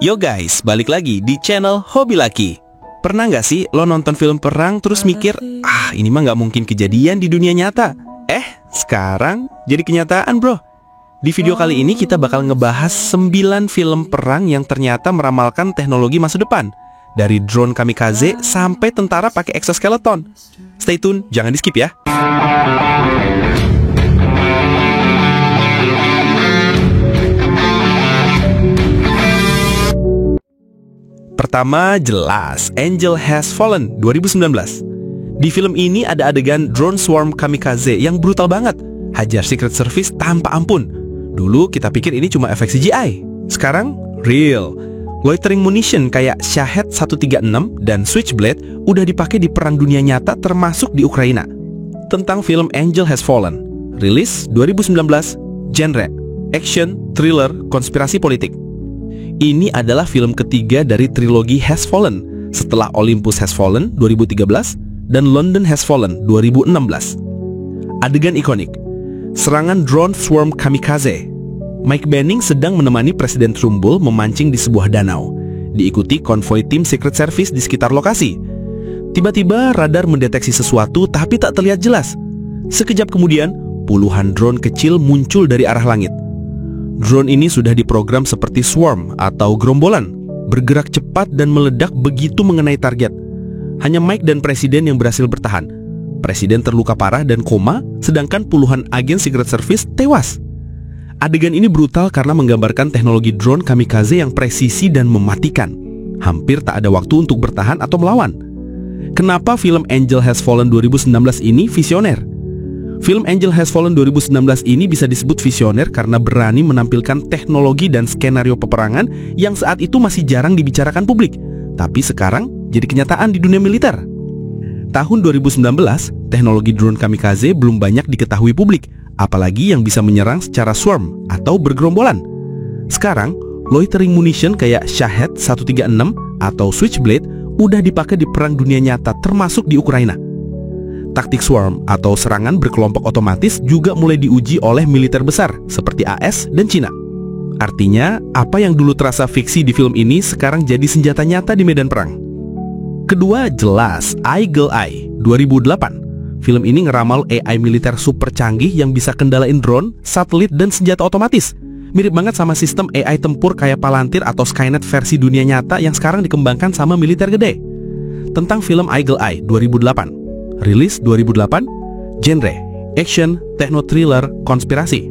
Yo guys, balik lagi di channel Hobi Laki. Pernah nggak sih lo nonton film perang terus mikir, ini mah nggak mungkin kejadian di dunia nyata. Sekarang jadi kenyataan bro. Di video kali ini kita bakal ngebahas 9 film perang yang ternyata meramalkan teknologi masa depan. Dari drone kamikaze sampai tentara pakai exoskeleton. Stay tune, jangan di skip ya. Pertama, jelas Angel Has Fallen 2019. Di film ini ada adegan drone swarm kamikaze yang brutal banget. Hajar Secret Service tanpa ampun. Dulu kita pikir ini cuma efek CGI. Sekarang, real. Loitering munition kayak Shahed 136 dan Switchblade udah dipakai di perang dunia nyata termasuk di Ukraina. Tentang film Angel Has Fallen. Rilis 2019. Genre action, thriller, konspirasi politik. Ini adalah film ketiga dari trilogi Has Fallen setelah Olympus Has Fallen 2013 dan London Has Fallen 2016. Adegan ikonik, serangan drone swarm kamikaze. Mike Banning sedang menemani Presiden Trumbull memancing di sebuah danau, diikuti konvoi tim Secret Service di sekitar lokasi. Tiba-tiba radar mendeteksi sesuatu tapi tak terlihat jelas. Sekejap kemudian, puluhan drone kecil muncul dari arah langit. Drone ini sudah diprogram seperti swarm atau gerombolan, bergerak cepat dan meledak begitu mengenai target. Hanya Mike dan Presiden yang berhasil bertahan. Presiden terluka parah dan koma, sedangkan puluhan agen Secret Service tewas. Adegan ini brutal karena menggambarkan teknologi drone kamikaze yang presisi dan mematikan. Hampir tak ada waktu untuk bertahan atau melawan. Kenapa film Angel Has Fallen 2019 ini visioner? Film Angel Has Fallen 2019 ini bisa disebut visioner karena berani menampilkan teknologi dan skenario peperangan yang saat itu masih jarang dibicarakan publik, tapi sekarang jadi kenyataan di dunia militer. Tahun 2019, teknologi drone kamikaze belum banyak diketahui publik, apalagi yang bisa menyerang secara swarm atau bergerombolan. Sekarang, loitering munition kayak Shahed 136 atau Switchblade udah dipakai di perang dunia nyata termasuk di Ukraina. Taktik swarm atau serangan berkelompok otomatis juga mulai diuji oleh militer besar seperti AS dan Cina. Artinya, apa yang dulu terasa fiksi di film ini sekarang jadi senjata nyata di medan perang. Kedua, jelas Eagle Eye 2008. Film ini ngeramal AI militer super canggih yang bisa kendalain drone, satelit, dan senjata otomatis. Mirip banget sama sistem AI tempur kayak Palantir atau Skynet versi dunia nyata yang sekarang dikembangkan sama militer gede. Tentang film Eagle Eye 2008. Rilis 2008, genre action, techno-thriller, konspirasi.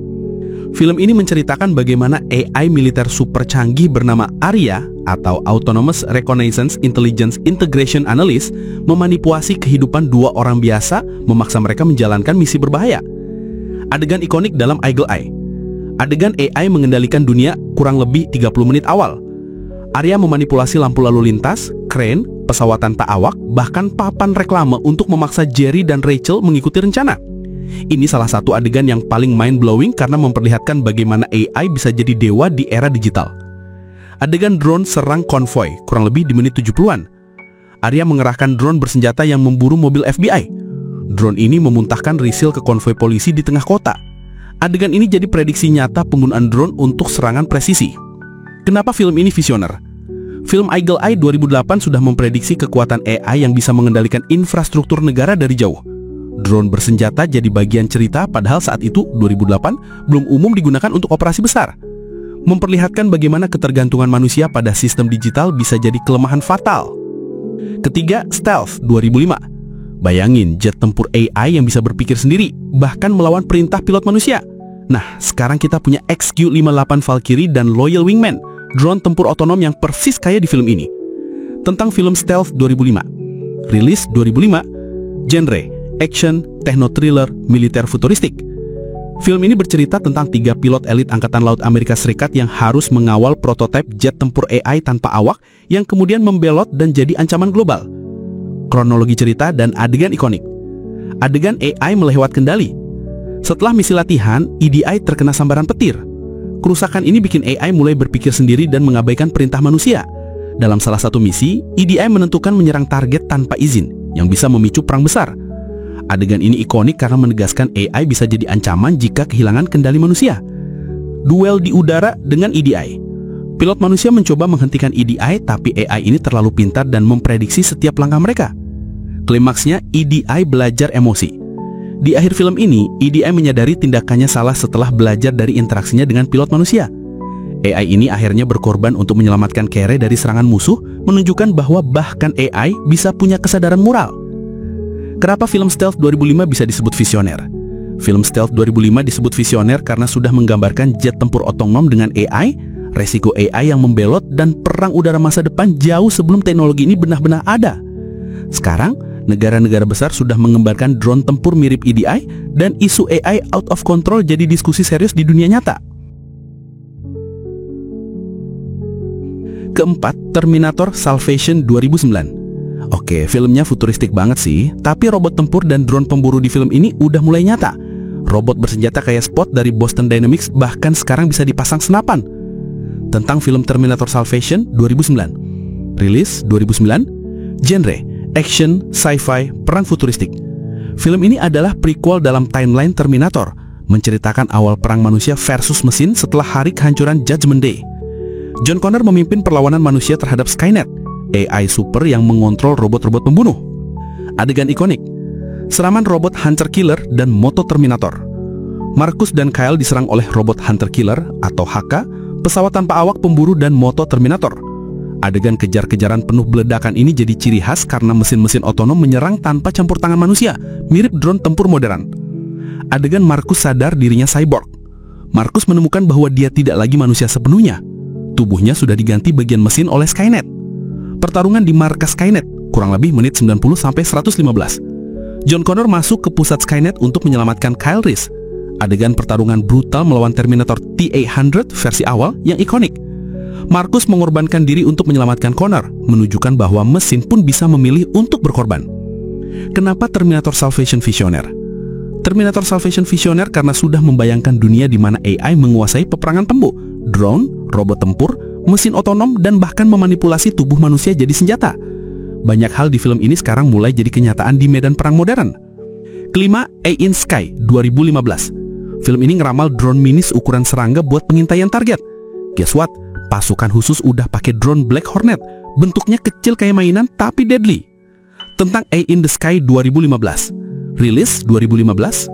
Film ini menceritakan bagaimana AI militer super canggih bernama ARIA atau Autonomous Reconnaissance Intelligence Integration Analyst memanipulasi kehidupan dua orang biasa, memaksa mereka menjalankan misi berbahaya. Adegan ikonik dalam Eagle Eye. Adegan AI mengendalikan dunia kurang lebih 30 menit awal. ARIA memanipulasi lampu lalu lintas, crane, pesawat tanpa awak, bahkan papan reklame untuk memaksa Jerry dan Rachel mengikuti rencana. Ini salah satu adegan yang paling mind-blowing karena memperlihatkan bagaimana AI bisa jadi dewa di era digital. Adegan drone serang konvoi, kurang lebih di menit 70-an. ARIA mengerahkan drone bersenjata yang memburu mobil FBI. Drone ini memuntahkan risil ke konvoi polisi di tengah kota. Adegan ini jadi prediksi nyata penggunaan drone untuk serangan presisi. Kenapa film ini visioner? Film Eagle Eye 2008 sudah memprediksi kekuatan AI yang bisa mengendalikan infrastruktur negara dari jauh. Drone bersenjata jadi bagian cerita, padahal saat itu, 2008, belum umum digunakan untuk operasi besar. Memperlihatkan bagaimana ketergantungan manusia pada sistem digital bisa jadi kelemahan fatal. Ketiga, Stealth 2005. Bayangin jet tempur AI yang bisa berpikir sendiri, bahkan melawan perintah pilot manusia. Nah, sekarang kita punya XQ-58 Valkyrie dan Loyal Wingman, drone tempur otonom yang persis kayak di film ini. Tentang film Stealth 2005. Rilis 2005. Genre action, techno-thriller, militer futuristik. Film ini bercerita tentang 3 pilot elit Angkatan Laut Amerika Serikat yang harus mengawal prototipe jet tempur AI tanpa awak yang kemudian membelot dan jadi ancaman global. Kronologi cerita dan adegan ikonik. Adegan AI melewat kendali. Setelah misi latihan, EDI terkena sambaran petir. Kerusakan ini bikin AI mulai berpikir sendiri dan mengabaikan perintah manusia. Dalam salah satu misi, EDI menentukan menyerang target tanpa izin, yang bisa memicu perang besar. Adegan ini ikonik karena menegaskan AI bisa jadi ancaman jika kehilangan kendali manusia. duel di udara dengan EDI. Pilot manusia mencoba menghentikan EDI, tapi AI ini terlalu pintar dan memprediksi setiap langkah mereka. Klimaksnya, EDI belajar emosi. Di akhir film ini, EDI menyadari tindakannya salah setelah belajar dari interaksinya dengan pilot manusia. AI ini akhirnya berkorban untuk menyelamatkan Kere dari serangan musuh, menunjukkan bahwa bahkan AI bisa punya kesadaran moral. Kenapa film Stealth 2005 bisa disebut visioner? Film Stealth 2005 disebut visioner karena sudah menggambarkan jet tempur otonom dengan AI, resiko AI yang membelot, dan perang udara masa depan jauh sebelum teknologi ini benar-benar ada. Sekarang, negara-negara besar sudah mengembangkan drone tempur mirip EDI, dan isu AI out of control jadi diskusi serius di dunia nyata. Keempat, Terminator Salvation 2009. Oke, filmnya futuristik banget sih, tapi robot tempur dan drone pemburu di film ini udah mulai nyata. Robot bersenjata kayak Spot dari Boston Dynamics bahkan sekarang bisa dipasang senapan. Tentang film Terminator Salvation 2009. Rilis 2009. Genre action, sci-fi, perang futuristik. Film ini adalah prequel dalam timeline Terminator, menceritakan awal perang manusia versus mesin setelah hari kehancuran Judgment Day. John Connor memimpin perlawanan manusia terhadap Skynet, AI super yang mengontrol robot-robot pembunuh. Adegan ikonik, seraman robot Hunter Killer dan Moto Terminator. Marcus dan Kyle diserang oleh robot Hunter Killer atau HK, pesawat tanpa awak pemburu, dan Moto Terminator. Adegan kejar-kejaran penuh beledakan ini jadi ciri khas karena mesin-mesin otonom menyerang tanpa campur tangan manusia, mirip drone tempur modern. Adegan Marcus sadar dirinya cyborg. Marcus menemukan bahwa dia tidak lagi manusia sepenuhnya. Tubuhnya sudah diganti bagian mesin oleh Skynet. Pertarungan di markas Skynet, kurang lebih menit 90-115. John Connor masuk ke pusat Skynet untuk menyelamatkan Kyle Reese. Adegan pertarungan brutal melawan Terminator T-800 versi awal yang ikonik. Marcus mengorbankan diri untuk menyelamatkan Connor, menunjukkan bahwa mesin pun bisa memilih untuk berkorban. Kenapa Terminator Salvation visioner? Terminator Salvation visioner karena sudah membayangkan dunia di mana AI menguasai peperangan tempur, drone, robot tempur, mesin otonom, dan bahkan memanipulasi tubuh manusia jadi senjata. Banyak hal di film ini sekarang mulai jadi kenyataan di medan perang modern. Kelima, A in Sky 2015. Film ini ngeramal drone minis ukuran serangga buat pengintaian target. Guess what? Pasukan khusus udah pakai drone Black Hornet. Bentuknya kecil kayak mainan tapi deadly. Tentang A in the Sky 2015. Rilis 2015.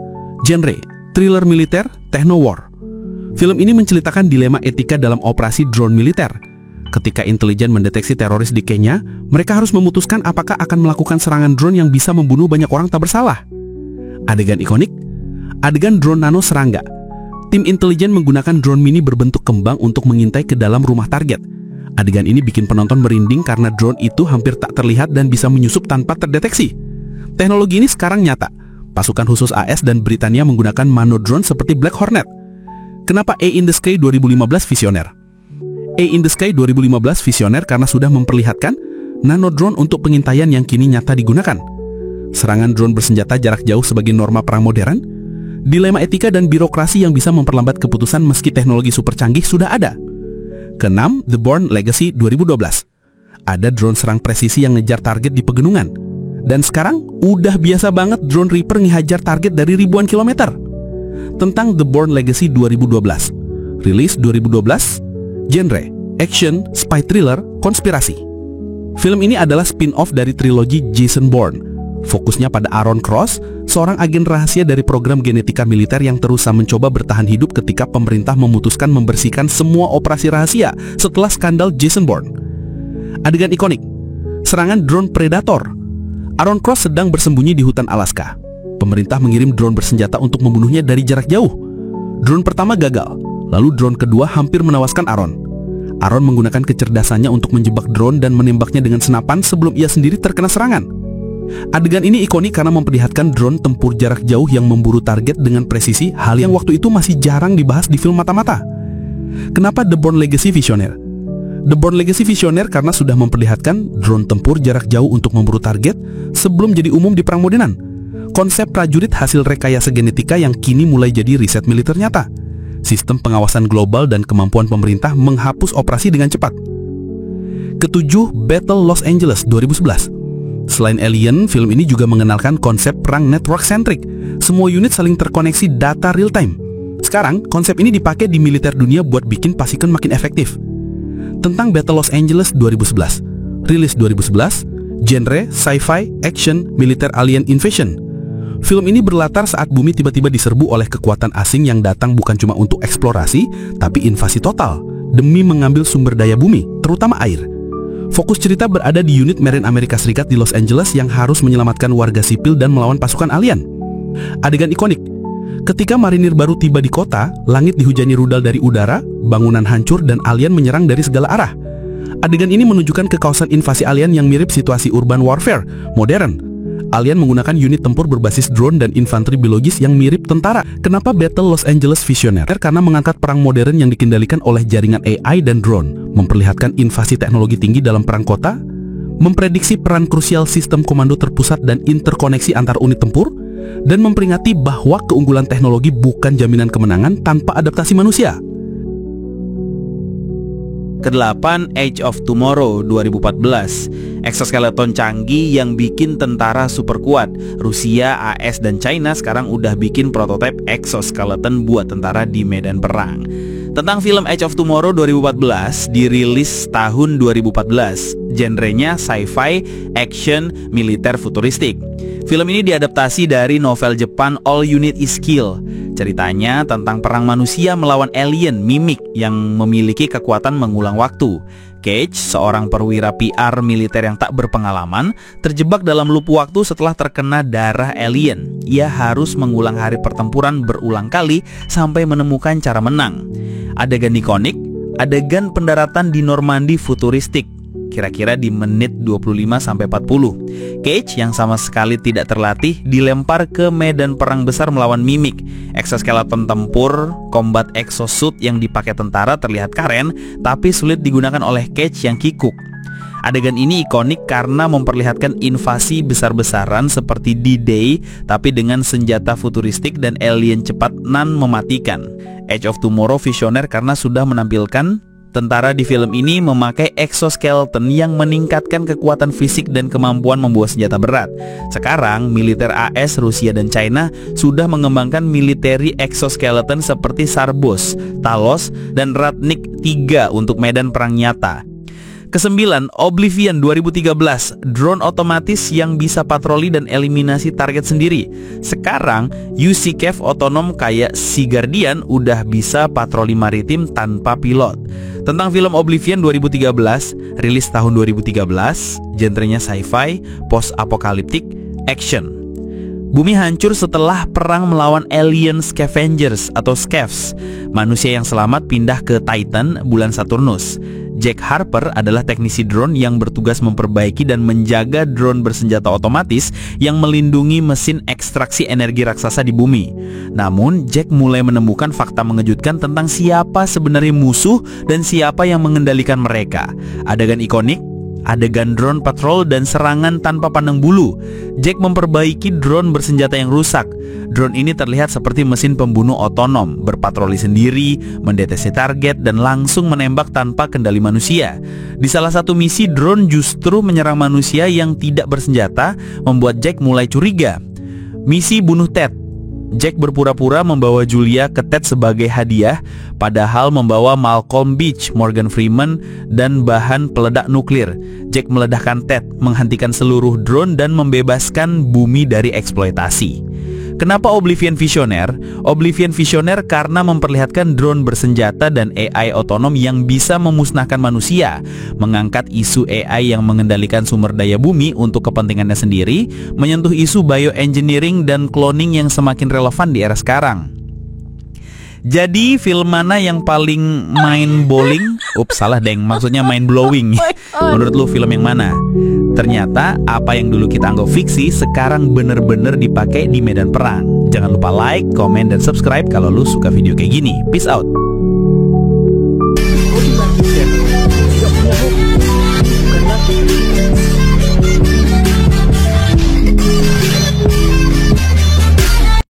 Genre thriller militer, techno war. Film ini menceritakan dilema etika dalam operasi drone militer. Ketika intelijen mendeteksi teroris di Kenya, mereka harus memutuskan apakah akan melakukan serangan drone yang bisa membunuh banyak orang tak bersalah. Adegan ikonik, adegan drone nano serangga. Tim intelijen menggunakan drone mini berbentuk kembang untuk mengintai ke dalam rumah target. Adegan ini bikin penonton merinding karena drone itu hampir tak terlihat dan bisa menyusup tanpa terdeteksi. Teknologi ini sekarang nyata. Pasukan khusus AS dan Britania menggunakan nano drone seperti Black Hornet. Kenapa A in the Sky 2015 visioner? A in the Sky 2015 visioner karena sudah memperlihatkan nano drone untuk pengintaian yang kini nyata digunakan. Serangan drone bersenjata jarak jauh sebagai norma perang modern. Dilema etika dan birokrasi yang bisa memperlambat keputusan meski teknologi super canggih sudah ada. Keenam, The Bourne Legacy 2012. Ada drone serang presisi yang ngejar target di pegunungan. Dan sekarang udah biasa banget drone Reaper ngehajar target dari ribuan kilometer. Tentang The Bourne Legacy 2012. Rilis 2012. Genre action, spy thriller, konspirasi. Film ini adalah spin-off dari trilogi Jason Bourne. Fokusnya pada Aaron Cross, seorang agen rahasia dari program genetika militer yang terus mencoba bertahan hidup ketika pemerintah memutuskan membersihkan semua operasi rahasia setelah skandal Jason Bourne. Adegan ikonik, serangan drone Predator. Aaron Cross sedang bersembunyi di hutan Alaska. Pemerintah mengirim drone bersenjata untuk membunuhnya dari jarak jauh. Drone pertama gagal, lalu drone kedua hampir menewaskan Aaron. Aaron menggunakan kecerdasannya untuk menjebak drone dan menembaknya dengan senapan sebelum ia sendiri terkena serangan. Adegan ini ikonik karena memperlihatkan drone tempur jarak jauh yang memburu target dengan presisi, hal yang waktu itu masih jarang dibahas di film mata-mata. Kenapa The Bourne Legacy visioner? The Bourne Legacy visioner karena sudah memperlihatkan drone tempur jarak jauh untuk memburu target sebelum jadi umum di perang modern. Konsep prajurit hasil rekayasa genetika yang kini mulai jadi riset militer nyata. Sistem pengawasan global dan kemampuan pemerintah menghapus operasi dengan cepat. Ketujuh, Battle Los Angeles 2011. Selain alien, film ini juga mengenalkan konsep perang network centric. Semua unit saling terkoneksi data real time. sekarang, konsep ini dipakai di militer dunia buat bikin pasukan makin efektif. Tentang Battle Los Angeles 2011. Rilis 2011, genre sci-fi, action, militer alien invasion. Film ini berlatar saat bumi tiba-tiba diserbu oleh kekuatan asing yang datang bukan cuma untuk eksplorasi, tapi invasi total demi mengambil sumber daya bumi, terutama air. Fokus cerita berada di unit Marine Amerika Serikat di Los Angeles yang harus menyelamatkan warga sipil dan melawan pasukan alien. Adegan ikonik. Ketika marinir baru tiba di kota, langit dihujani rudal dari udara, bangunan hancur dan alien menyerang dari segala arah. Adegan ini menunjukkan kekaosan invasi alien yang mirip situasi urban warfare modern. Alien menggunakan unit tempur berbasis drone dan infanteri biologis yang mirip tentara. Kenapa Battle Los Angeles visioner? Karena mengangkat perang modern yang dikendalikan oleh jaringan AI dan drone, memperlihatkan invasi teknologi tinggi dalam perang kota, memprediksi peran krusial sistem komando terpusat dan interkoneksi antar unit tempur, dan memperingati bahwa keunggulan teknologi bukan jaminan kemenangan tanpa adaptasi manusia. Kedelapan, Age of Tomorrow 2014. Exoskeleton canggih yang bikin tentara super kuat. Rusia, AS, dan China sekarang udah bikin prototipe exoskeleton buat tentara di medan perang. Tentang film Age of Tomorrow 2014, dirilis tahun 2014. Genrenya sci-fi, action, militer futuristik. Film ini diadaptasi dari novel Jepang All You Need Is Kill. Ceritanya tentang perang manusia melawan alien mimik yang memiliki kekuatan mengulang waktu. Cage, seorang perwira PR militer yang tak berpengalaman, terjebak dalam loop waktu setelah terkena darah alien. Ia harus mengulang hari pertempuran berulang kali sampai menemukan cara menang. Adegan ikonik, adegan pendaratan di Normandy futuristik, kira-kira di menit 25-40. Cage yang sama sekali tidak terlatih dilempar ke medan perang besar melawan mimik. Exoskeleton tempur, combat exosuit yang dipakai tentara terlihat keren, tapi sulit digunakan oleh Cage yang kikuk. Adegan ini ikonik karena memperlihatkan invasi besar-besaran seperti D-Day, tapi dengan senjata futuristik dan alien cepat nan mematikan. Age of Tomorrow visioner karena sudah menampilkan tentara di film ini memakai exoskeleton yang meningkatkan kekuatan fisik dan kemampuan membawa senjata berat. Sekarang, militer AS, Rusia, dan China sudah mengembangkan military exoskeleton seperti Sarbos, Talos, dan Ratnik 3 untuk medan perang nyata. Kesembilan, Oblivion 2013, drone otomatis yang bisa patroli dan eliminasi target sendiri. Sekarang, UC-Cave otonom kayak Sea Guardian udah bisa patroli maritim tanpa pilot. Tentang film Oblivion 2013, rilis tahun 2013, genrenya sci-fi, post-apokaliptik, action. Bumi hancur setelah perang melawan alien scavengers atau scavs. Manusia yang selamat pindah ke Titan, bulan Saturnus. Jack Harper adalah teknisi drone yang bertugas memperbaiki dan menjaga drone bersenjata otomatis yang melindungi mesin ekstraksi energi raksasa di bumi. Namun, Jack mulai menemukan fakta mengejutkan tentang siapa sebenarnya musuh dan siapa yang mengendalikan mereka. Adegan ikonik, adegan drone patrol dan serangan tanpa pandang bulu. Jack memperbaiki drone bersenjata yang rusak. Drone ini terlihat seperti mesin pembunuh otonom, berpatroli sendiri, mendeteksi target, dan langsung menembak tanpa kendali manusia. Di salah satu misi, drone justru menyerang manusia yang tidak bersenjata, membuat Jack mulai curiga. Misi bunuh Ted. Jack berpura-pura membawa Julia ke Ted sebagai hadiah, padahal membawa Malcolm Beach, Morgan Freeman, dan bahan peledak nuklir. Jack meledakkan Ted, menghentikan seluruh drone dan membebaskan bumi dari eksploitasi. Kenapa Oblivion visioner? Oblivion visioner karena memperlihatkan drone bersenjata dan AI otonom yang bisa memusnahkan manusia, mengangkat isu AI yang mengendalikan sumber daya bumi untuk kepentingannya sendiri, menyentuh isu bioengineering dan cloning yang semakin relevan di era sekarang. Jadi film mana yang paling mind-blowing? Ups, salah deng, maksudnya mind-blowing. Menurut lu film yang mana? Ternyata apa yang dulu kita anggap fiksi sekarang bener-bener dipakai di medan perang. Jangan lupa like, komen, dan subscribe kalau lu suka video kayak gini. Peace out.